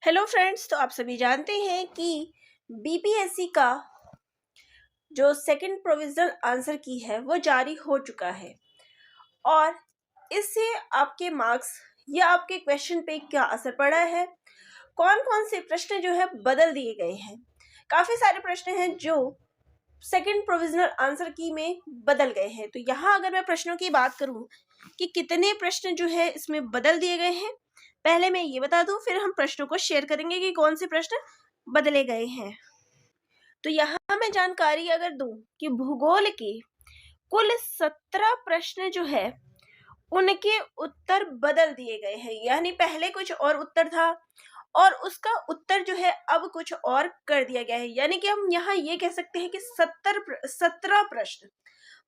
Hello friends, तो आप सभी जानते हैं कि बीपीएससी का जो सेकंड प्रोविजनल आंसर की है वो जारी हो चुका है। और इससे आपके मार्क्स या आपके क्वेश्चन पे क्या असर पड़ा है, कौन कौन से प्रश्न जो है बदल दिए गए हैं। काफ़ी सारे प्रश्न हैं जो सेकंड प्रोविजनल आंसर की में बदल गए हैं। तो यहाँ अगर मैं प्रश्नों की बात करूँ कि कितने प्रश्न जो है इसमें बदल दिए गए हैं, पहले मैं ये बता दूं, फिर हम प्रश्नों को शेयर करेंगे कि कौन से प्रश्न बदले गए हैं। तो यहाँ मैं जानकारी अगर दूं कि भूगोल के कुल 17 प्रश्न जो है उनके उत्तर बदल दिए गए हैं। यानी पहले कुछ और उत्तर था और उसका उत्तर जो है अब कुछ और कर दिया गया है। यानी कि हम यहाँ ये कह सकते हैं कि 17 प्रश्न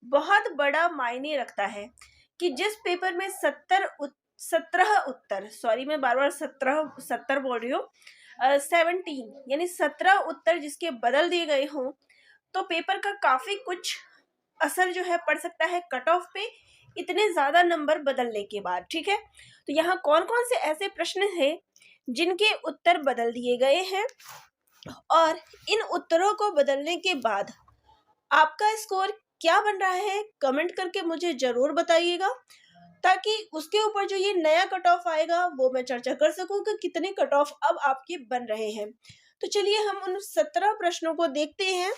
बहुत बड़ा मायने रखता है कि जिस पेपर में 17 उत्तर, सॉरी मैं बार बार 17 बोल रही हूँ, 17 यानी 17 उत्तर जिसके बदल दिए गए हों, तो पेपर का काफी कुछ असर जो है पड़ सकता है कट ऑफ पे, इतने ज्यादा नंबर बदलने के बाद। ठीक है, तो यहाँ कौन कौन से ऐसे प्रश्न हैं जिनके उत्तर बदल दिए गए हैं और इन उत्तरों को बदलने के बाद आपका स्कोर क्या बन रहा है, कमेंट करके मुझे जरूर बताइएगा, ताकि उसके ऊपर जो ये नया कट ऑफ आएगा वो मैं चर्चा कर सकूं कि कितने कट ऑफ अब आपके बन रहे हैं। तो चलिए हम उन 17 प्रश्नों को देखते हैं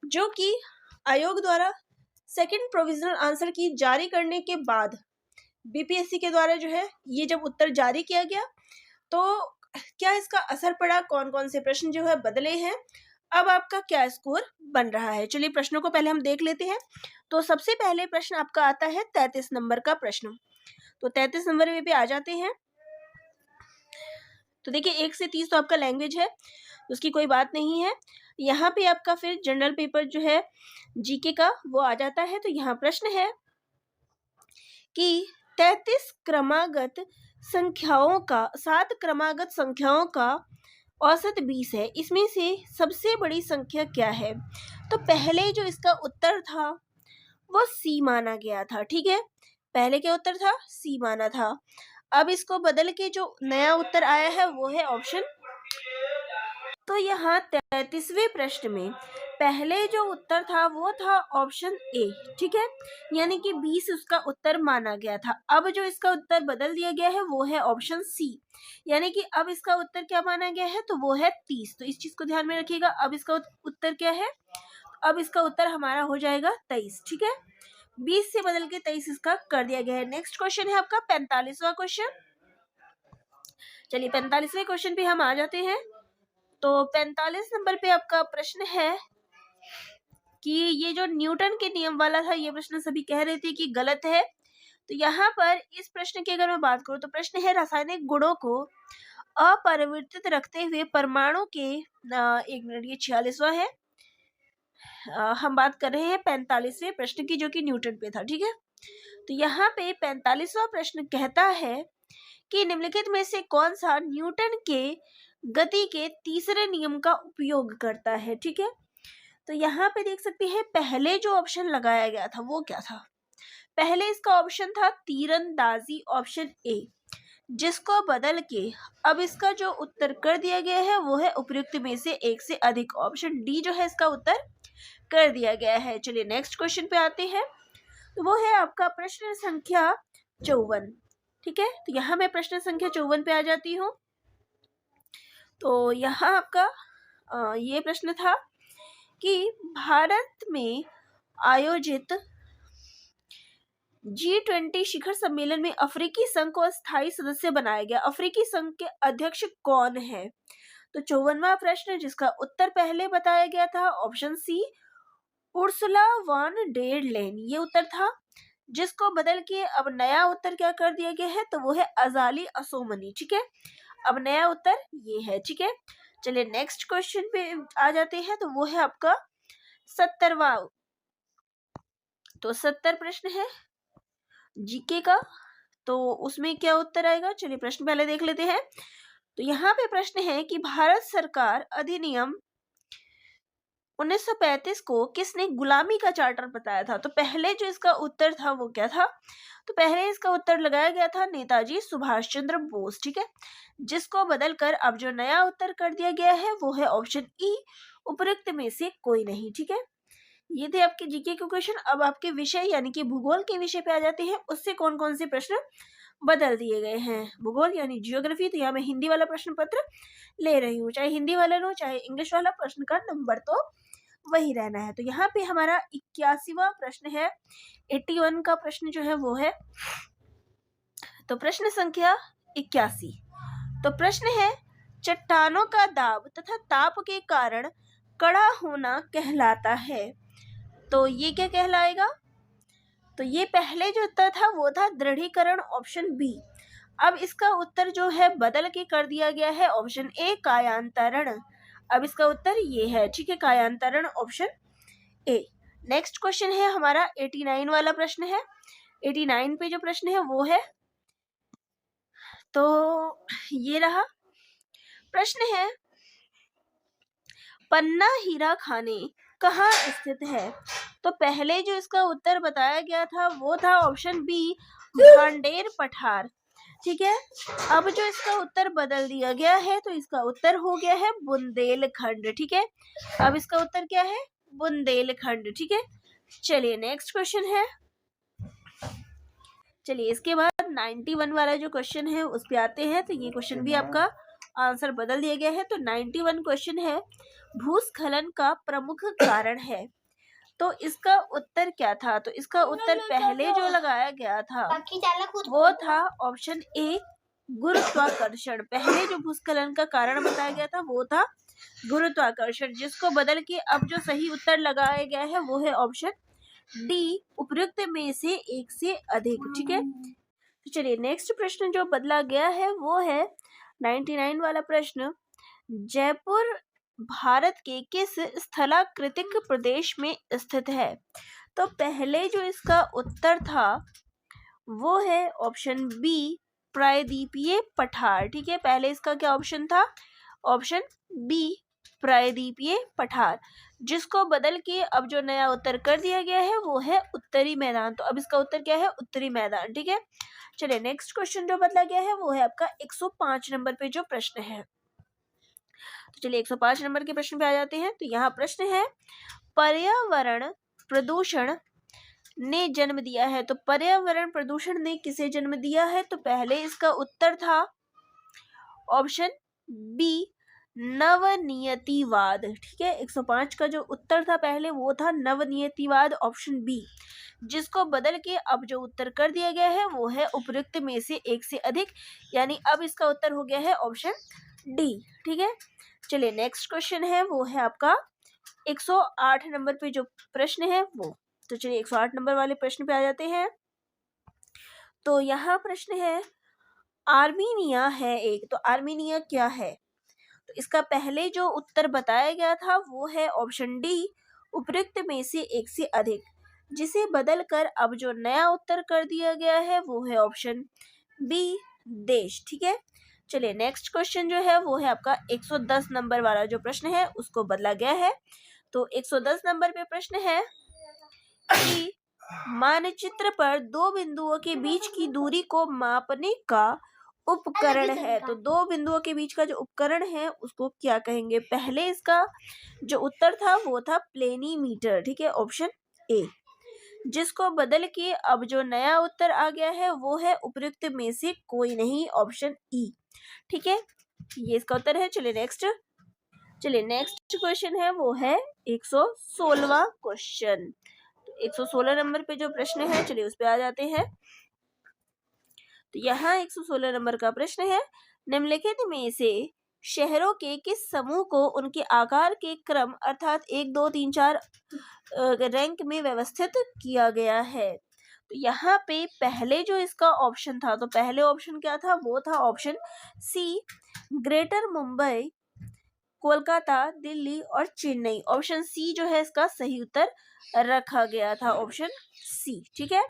जो कि आयोग द्वारा सेकंड प्रोविजनल आंसर की जारी करने के बाद बीपीएससी के द्वारा जो है ये जब उत्तर जारी किया गया तो क्या इसका असर पड़ा, कौन कौन से प्रश्न जो है बदले हैं, अब आपका क्या स्कोर बन रहा है। चलिए प्रश्नों को पहले हम देख लेते हैं। तो सबसे पहले प्रश्न आपका आता है 33 नंबर का प्रश्न। तो 33 नंबर पे आ जाते हैं। तो देखिए 1 से 30 तो आपका लैंग्वेज है, उसकी कोई बात नहीं है। यहाँ पे आपका फिर जनरल पेपर जो है जीके का वो आ जाता है। तो यहाँ प्रश्न है कि 33 क्रमागत संख्याओं का 7 क्रमागत संख्याओं का औसत 20 है, इसमें से सबसे बड़ी संख्या क्या है। तो पहले जो इसका उत्तर था वो सी माना गया था। ठीक है, पहले क्या उत्तर था, सी माना था। अब इसको बदल के जो नया उत्तर आया है वो है ऑप्शन। तो यहाँ 33वें प्रश्न में पहले जो उत्तर था वो था ऑप्शन ए। ठीक है, यानी कि 20 उसका उत्तर माना गया था। अब जो इसका उत्तर बदल दिया गया है वो है ऑप्शन सी, यानी कि अब इसका उत्तर क्या माना गया है, तो वो है 30। तो इस चीज को ध्यान में रखिएगा। अब इसका उत्तर क्या है, अब इसका उत्तर हमारा हो जाएगा 23। ठीक है, 20 से बदल के 23 इसका कर दिया गया है। नेक्स्ट क्वेश्चन है आपका 45वां क्वेश्चन। चलिए 45वें क्वेश्चन पे हम आ जाते हैं। तो 45 नंबर पे आपका प्रश्न है कि ये जो न्यूटन के नियम वाला था, ये प्रश्न सभी कह रहे थे कि गलत है। तो यहाँ पर इस प्रश्न की अगर मैं बात करूँ तो प्रश्न है रासायनिक गुणों को अपरिवर्तित रखते हुए परमाणु के 1 मिनट, ये 46वां है। हम बात कर रहे हैं 45वें प्रश्न की जो कि न्यूटन पे था। ठीक है, तो यहाँ पे 45वां प्रश्न कहता है कि निम्नलिखित में से कौन सा न्यूटन के गति के तीसरे नियम का उपयोग करता है। ठीक है, तो यहाँ पे देख सकते हैं पहले जो ऑप्शन लगाया गया था वो क्या था। पहले इसका ऑप्शन था तीरंदाजी, ऑप्शन ए, जिसको बदल के अब इसका जो उत्तर कर दिया गया है वो है उपयुक्त में से एक से अधिक, ऑप्शन डी जो है इसका उत्तर कर दिया गया है। चलिए नेक्स्ट क्वेश्चन पे आते हैं। तो वो है आपका प्रश्न संख्या 54। ठीक है, तो यहाँ मैं प्रश्न संख्या 54 पे आ जाती हूँ। तो यहाँ आपका ये प्रश्न था कि भारत में आयोजित G20 शिखर सम्मेलन में अफ्रीकी संघ को स्थायी सदस्य बनाया गया। अफ्रीकी संघ के अध्यक्ष कौन है। तो 54वां प्रश्न जिसका उत्तर पहले बताया गया था option C, Ursula von der Leyen, ये उत्तर था, जिसको बदल के अब नया उत्तर क्या कर दिया गया है, तो वो है अजाली असोमनी। ठीक है, अब नया उत्तर ये है। ठीक है, चलिए नेक्स्ट क्वेश्चन पे आ जाते हैं। तो वो है आपका 70वां। तो 70 प्रश्न है जीके का, तो उसमें क्या उत्तर आएगा, चलिए प्रश्न पहले देख लेते हैं। तो यहाँ पे प्रश्न है कि भारत सरकार अधिनियम 1935 को किसने गुलामी का चार्टर बताया था? तो पहले जो इसका उत्तर था वो क्या था? तो पहले इसका उत्तर लगाया गया था नेताजी सुभाष चंद्र बोस, ठीक है, जिसको बदलकर अब जो नया उत्तर कर दिया गया है वो है ऑप्शन ई, उपरोक्त में से कोई नहीं, ठीक है। ये थे आपके जीके के क्वेश्चन। अब आपके विषय यानी कि भूगोल के विषय पे आ जाते हैं, उससे कौन कौन से प्रश्न बदल दिए गए हैं। भूगोल यानी जियोग्राफी, तो यहाँ मैं हिंदी वाला प्रश्न पत्र ले रही हूँ, चाहे हिंदी वाला लो चाहे इंग्लिश वाला, प्रश्न का नंबर तो वही रहना है। तो यहाँ पे हमारा 81वां प्रश्न है, 81 का प्रश्न जो है वो है, तो प्रश्न संख्या 81। तो प्रश्न है, चट्टानों का दाब तथा ताप के कारण कड़ा होना कहलाता है। तो ये क्या कहलाएगा? तो ये पहले जो उत्तर था वो था दृढ़ीकरण, ऑप्शन बी। अब इसका उत्तर जो है बदल के कर दिया गया है, ऑप्शन ए कायांतरण। अब इसका उत्तर ये है, ठीक है, कायांतरण, ऑप्शन ए। नेक्स्ट क्वेश्चन है हमारा 89 वाला प्रश्न है। 89 पे जो प्रश्न है वो है, तो ये रहा प्रश्न है, पन्ना हीरा खाने कहाँ स्थित है? तो पहले जो इसका उत्तर बताया गया था वो था ऑप्शन बी, भांडेर पठार, ठीक है। अब जो इसका उत्तर बदल दिया गया है तो इसका उत्तर हो गया है बुंदेलखंड, ठीक है। अब इसका उत्तर क्या है? बुंदेलखंड, ठीक है। चलिए नेक्स्ट क्वेश्चन है, चलिए इसके बाद 91 वाला जो क्वेश्चन है उस पे आते हैं। तो ये क्वेश्चन भी आपका आंसर बदल दिया गया है। तो 91 क्वेश्चन है, भूस्खलन का प्रमुख कारण है। तो इसका उत्तर क्या था? तो इसका उत्तर पहले जो लगाया गया था वो था ऑप्शन ए, गुरुत्वाकर्षण। पहले जो भूस्खलन का कारण बताया गया था वो था गुरुत्वाकर्षण, जिसको बदल के अब जो सही उत्तर लगाया गया है वो है ऑप्शन डी, उपयुक्त में से एक से अधिक, ठीक है। तो चलिए नेक्स्ट प्रश्न जो बदला गया है वो है 99 वाला प्रश्न, जयपुर भारत के किस स्थलाकृतिक प्रदेश में स्थित है? तो पहले जो इसका उत्तर था वो है ऑप्शन बी, प्रायद्वीपीय पठार, ठीक है। पहले इसका क्या ऑप्शन था? ऑप्शन बी, प्रायद्वीपीय पठार, जिसको बदल के अब जो नया उत्तर कर दिया गया है वो है उत्तरी मैदान। तो अब इसका उत्तर क्या है? उत्तरी मैदान, ठीक है। चलिए नेक्स्ट क्वेश्चन जो बदला गया है वो है आपका 105 नंबर पे जो प्रश्न है। तो चलिए 105 नंबर के प्रश्न पे आ जाते हैं। तो यहाँ प्रश्न है, पर्यावरण प्रदूषण ने जन्म दिया है। तो पर्यावरण प्रदूषण ने किसे जन्म दिया है? तो पहले इसका उत्तर था ऑप्शन बी, नवनियतिवाद, ठीक है। 105 का जो उत्तर था पहले वो था नवनियतिवाद, ऑप्शन बी, जिसको बदल के अब जो उत्तर कर दिया गया है वो है उपयुक्त में से एक से अधिक, यानी अब इसका उत्तर हो गया है ऑप्शन डी, ठीक है। चलिए नेक्स्ट क्वेश्चन है वो है आपका 108 नंबर पे जो प्रश्न है वो। तो चलिए 108 नंबर वाले प्रश्न पे आ जाते हैं। तो यहाँ प्रश्न है, आर्मीनिया है एक, तो आर्मीनिया क्या है? तो इसका पहले जो उत्तर बताया गया था वो है ऑप्शन डी, उपयुक्त में से एक से अधिक, जिसे बदलकर अब जो नया उत्तर कर दिया गया है वो है ऑप्शन बी, देश, ठीक है। चलिए नेक्स्ट क्वेश्चन जो है वो है आपका 110 नंबर वाला जो प्रश्न है उसको बदला गया है। तो 110 नंबर पे प्रश्न है कि मानचित्र पर दो बिंदुओं के बीच की दूरी को मापने का उपकरण है। तो दो बिंदुओं के बीच का जो उपकरण है उसको क्या कहेंगे? पहले इसका जो उत्तर था वो था प्लेनीमीटर, ठीक है, ऑप्शन ए, जिसको बदल के अब जो नया उत्तर आ गया है वो है उपयुक्त में से कोई नहीं, ऑप्शन ई, ठीक है, ये इसका उत्तर है। चलिए नेक्स्ट क्वेश्चन है वो है 116वां क्वेश्चन। 116 नंबर पे जो प्रश्न है चलिए उस पे आ जाते हैं। तो यहाँ 116 नंबर का प्रश्न है, निम्नलिखित में से शहरों के किस समूह को उनके आकार के क्रम अर्थात 1, 2, 3, 4 रैंक में व्यवस्थित किया गया है? तो यहाँ पे पहले जो इसका ऑप्शन था, तो पहले ऑप्शन क्या था? वो था option C, greater Mumbai, Kolkata, Delhi और चेन्नई। ऑप्शन सी जो है इसका सही उत्तर रखा गया था, ऑप्शन सी, ठीक है,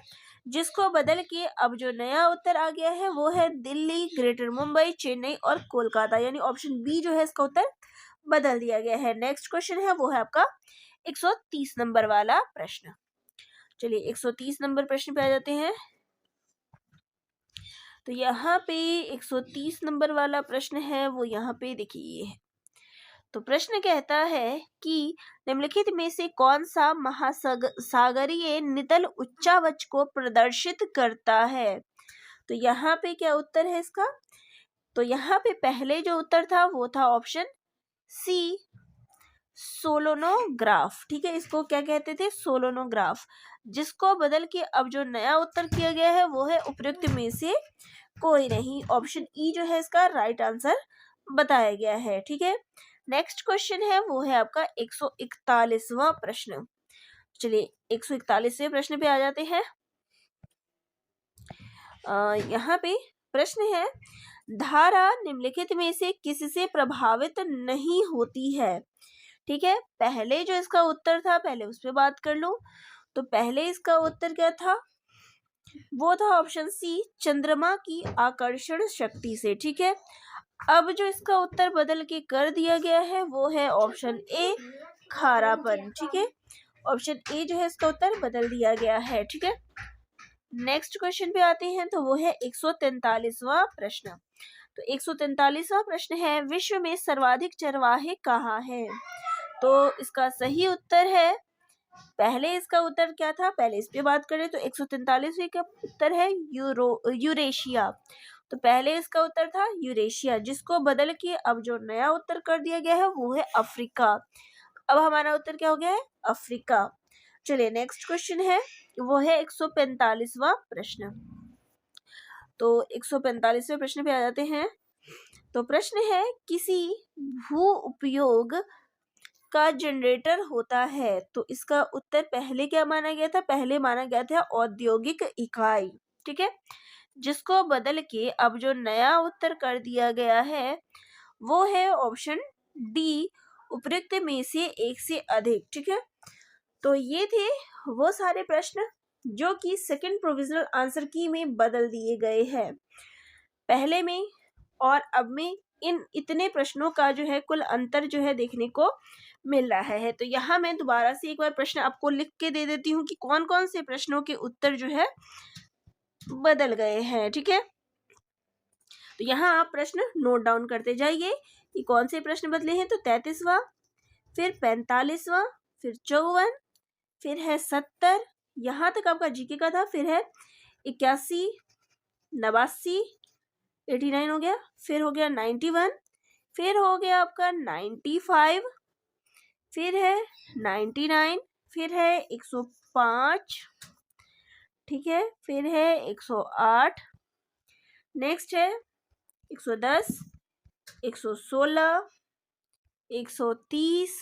जिसको बदल के अब जो नया उत्तर आ गया है वो है दिल्ली, ग्रेटर मुंबई, चेन्नई और कोलकाता, यानी ऑप्शन बी जो है इसका उत्तर बदल दिया गया है। नेक्स्ट क्वेश्चन है वो है आपका 130 नंबर वाला प्रश्न। चलिए 130 नंबर प्रश्न पे आ जाते हैं। तो यहाँ पे 130 नंबर वाला प्रश्न है वो यहाँ पे देखिए ये है। तो प्रश्न कहता है कि निम्नलिखित में से कौन सा महासागरीय नितल उच्चावच को प्रदर्शित करता है। तो यहाँ पे क्या उत्तर है इसका। तो यहाँ पे पहले जो उत्तर था वो था ऑप्शन सी, सोलोनोग्राफ। ठीक है, इसको क्या कहते थे, सोलोनोग्राफ। जिसको बदल के अब जो नया उत्तर किया गया है वो है उपयुक्त में से कोई नहीं। ऑप्शन ई जो है इसका राइट आंसर बताया गया है। ठीक है, नेक्स्ट क्वेश्चन है वो है आपका 141वां प्रश्न। चलिए 141वें प्रश्न पे आ जाते हैं। यहाँ पे प्रश्न है, धारा निम्नलिखित में से किससे प्रभावित नहीं होती है। ठीक है, पहले जो इसका उत्तर था पहले उस पर बात कर लो। तो पहले इसका उत्तर क्या था, वो था ऑप्शन सी, चंद्रमा की आकर्षण शक्ति से। ठीक है, अब जो इसका उत्तर बदल के कर दिया गया है वो है ऑप्शन ए, खारापन। ठीक है, ऑप्शन ए जो है इसका उत्तर बदल दिया गया है। ठीक है, नेक्स्ट क्वेश्चन पे आते हैं। तो वो है 143वां प्रश्न। तो 143वां प्रश्न है, विश्व में सर्वाधिक चरवाहे कहाँ हैं। तो इसका सही उत्तर है, पहले इसका उत्तर क्या था, पहले इस पे बात करें तो 143वें का उत्तर है यूरेशिया। तो पहले इसका उत्तर था यूरेशिया, जिसको बदल के अब जो नया उत्तर कर दिया गया है वो है अफ्रीका। अब हमारा उत्तर क्या हो गया है, अफ्रीका। चलिए नेक्स्ट क्वेश्चन है वो है 145वां प्रश्न। तो 145वें प्रश्न पे आ जाते हैं। तो प्रश्न है, किसी भू उपयोग का जनरेटर होता है। तो इसका उत्तर पहले क्या माना गया था, पहले माना गया था औद्योगिक इकाई। ठीक है, जिसको बदल के अब जो नया उत्तर कर दिया गया है वो है ऑप्शन डी, उपयुक्त में से एक से अधिक। ठीक है, तो ये थे वो सारे प्रश्न जो कि सेकंड प्रोविजनल आंसर की में बदल दिए गए हैं। पहले में और अब में इन इतने प्रश्नों का जो है कुल अंतर जो है देखने को मिल रहा है। तो यहाँ मैं दोबारा से एक बार प्रश्न आपको लिख के दे देती हूँ कि कौन कौन से प्रश्नों के उत्तर जो है बदल गए हैं। ठीक है, तो यहाँ आप प्रश्न नोट डाउन करते जाइए कि कौन से प्रश्न बदले हैं। तो 33वां, फिर 45वां, फिर 54, फिर है 70, यहाँ तक आपका जीके का था। फिर है 81, 89, 89 हो गया, फिर हो गया 91, फिर हो गया आपका 95, फिर है 99, फिर है 105। ठीक है, फिर है 108, नेक्स्ट है 110, 116, 130,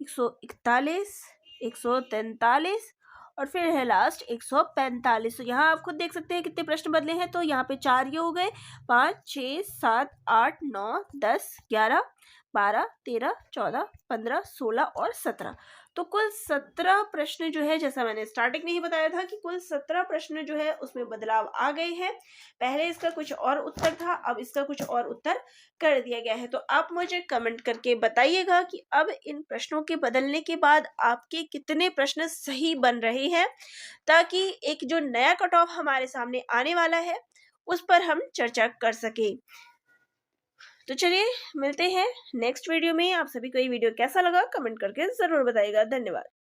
141, 143 और फिर है लास्ट 145। तो यहाँ आप खुद देख सकते हैं कितने प्रश्न बदले हैं। तो यहाँ पे 4 ये हो गए, 5, 6, 7, 8, 9, 10, 11, 12, 13, 14, 15, 16 और 17। तो कुल 17 प्रश्न जो है, जैसा मैंने स्टार्टिंग में ही बताया था कि कुल 17 प्रश्न जो है उसमें बदलाव आ गए हैं। पहले इसका कुछ और उत्तर था, अब इसका कुछ और उत्तर कर दिया गया है। तो आप मुझे कमेंट करके बताइएगा कि अब इन प्रश्नों के बदलने के बाद आपके कितने प्रश्न सही बन रहे हैं, ताकि एक जो नया कट ऑफ हमारे सामने आने वाला है उस पर हम चर्चा कर सके। तो चलिए मिलते हैं नेक्स्ट वीडियो में। आप सभी को ये वीडियो कैसा लगा कमेंट करके जरूर बताइएगा। धन्यवाद।